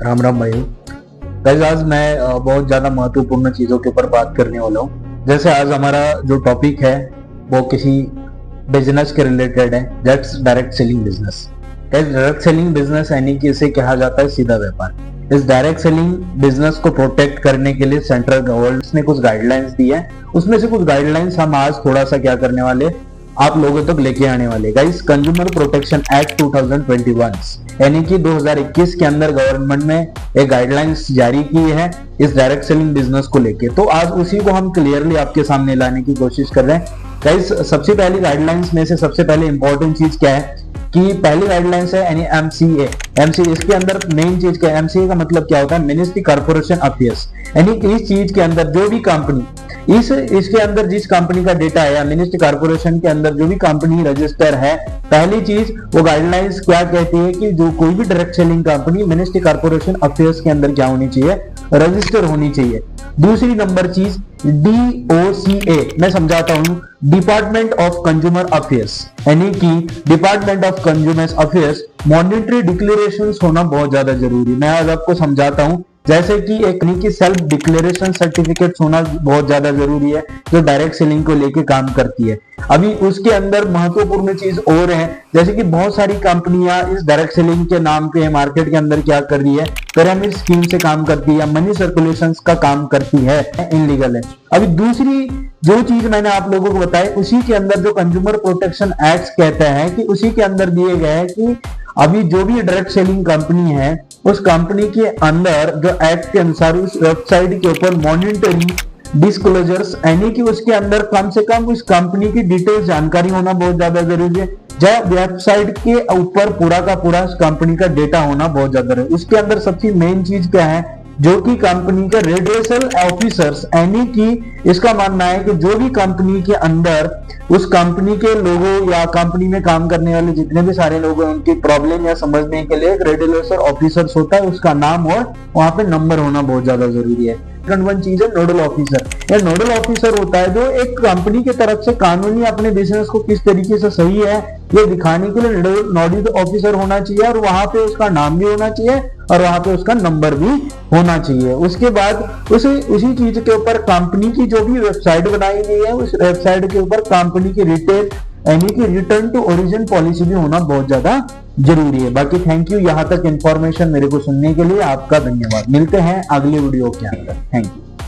राम राम भाई। गाइस आज मैं बहुत ज्यादा महत्वपूर्ण चीजों के ऊपर बात करने वाला हूँ। जैसे आज हमारा जो टॉपिक है वो किसी बिजनेस के रिलेटेड है, that's direct selling business. Direct selling business यानी कि इसे कहा जाता है सीधा व्यापार। इस डायरेक्ट सेलिंग बिजनेस को प्रोटेक्ट करने के लिए सेंट्रल गवर्नमेंट ने कुछ गाइडलाइंस दी है। उसमें से कुछ गाइडलाइंस हम आज थोड़ा सा क्या करने वाले, आप लोगों तक लेके आने वाले। गाइस कंज्यूमर प्रोटेक्शन एक्ट 2021 यानी कि 2021 के अंदर गवर्नमेंट ने एक गाइडलाइंस जारी की है इस डायरेक्ट सेलिंग बिजनेस को लेके। तो आज उसी को हम क्लियरली आपके सामने लाने की कोशिश कर रहे हैं। गाइस सबसे पहली गाइडलाइंस में से सबसे पहले इंपॉर्टेंट चीज क्या है कि पहली गाइडलाइंस है यानी एमसीए। इसके अंदर मेन चीज क्या है, एमसीए का मतलब क्या होता है, मिनिस्ट्री कॉर्पोरेशन अफेयर्स। यानी कि इस चीज के अंदर जो भी कंपनी इसके अंदर जिस कंपनी का डेटा है या मिनिस्ट्री कॉर्पोरेशन के अंदर जो भी कंपनी रजिस्टर है, पहली चीज वो गाइडलाइंस क्या कहती है कि जो कोई भी direct selling company ministry corporation affairs के अंदर क्या होनी चाहिए, रजिस्टर होनी चाहिए। दूसरी नंबर चीज DOCA, मैं समझाता हूं, डिपार्टमेंट ऑफ कंज्यूमर अफेयर्स, यानी कि department of consumer affairs monetary declarations होना बहुत ज्यादा जरूरी। मैं आज आपको समझाता हूं जैसे कि एक की सेल्फ डिक्लेरेशन सर्टिफिकेट होना बहुत ज्यादा जरूरी है जो डायरेक्ट सेलिंग को लेके काम करती है। अभी उसके अंदर महत्वपूर्ण चीज और है, जैसे कि बहुत सारी कंपनियां इस डायरेक्ट सेलिंग के नाम पे मार्केट के अंदर क्या कर रही है, पिरामिड स्कीम से काम करती है या मनी सर्कुलेशन का काम करती है, इनलीगल है। अभी दूसरी जो चीज मैंने आप लोगों को बताई उसी के अंदर जो कंज्यूमर प्रोटेक्शन एक्ट कहते हैं कि उसी के अंदर दिए गए हैं कि अभी जो भी डायरेक्ट सेलिंग कंपनी है उस कंपनी के अंदर जो एक्ट के अनुसार उस वेबसाइट के ऊपर मॉनिटरी डिस्क्लोजर्स यानी कि उसके अंदर कम से कम उस कंपनी की डिटेल जानकारी होना बहुत ज्यादा जरूरी है। जब वेबसाइट के ऊपर पूरा का पूरा उस कंपनी का डेटा होना बहुत ज्यादा है। उसके अंदर सबसे मेन चीज क्या है, जो कि कंपनी के रेडिएशन ऑफिसर्स, यानी कि इसका मानना है कि जो भी कंपनी के अंदर उस कंपनी के लोगों या कंपनी में काम करने वाले जितने भी सारे लोग हैं उनकी प्रॉब्लम या समझने के लिए एक रेडिएशन ऑफिसर्स होता है, उसका नाम और वहां पे नंबर होना बहुत ज्यादा जरूरी है। सेकंड वन चीज है नोडल ऑफिसर। यह नोडल ऑफिसर होता है जो एक कंपनी की तरफ से कानूनी अपने बिजनेस को किस तरीके से सही है ये दिखाने के लिए नोडल ऑफिसर होना चाहिए और वहां पे उसका नाम भी होना चाहिए और वहां पे उसका नंबर भी होना चाहिए। उसके बाद उसी चीज के ऊपर कंपनी की जो भी वेबसाइट बनाई गई है उस वेबसाइट के ऊपर कंपनी की रिटेल यानी कि रिटर्न टू ओरिजिन पॉलिसी भी होना बहुत ज्यादा जरूरी है। बाकी थैंक यू यहाँ तक इंफॉर्मेशन मेरे को सुनने के लिए, आपका धन्यवाद। मिलते हैं अगले वीडियो के अंदर। Thank you.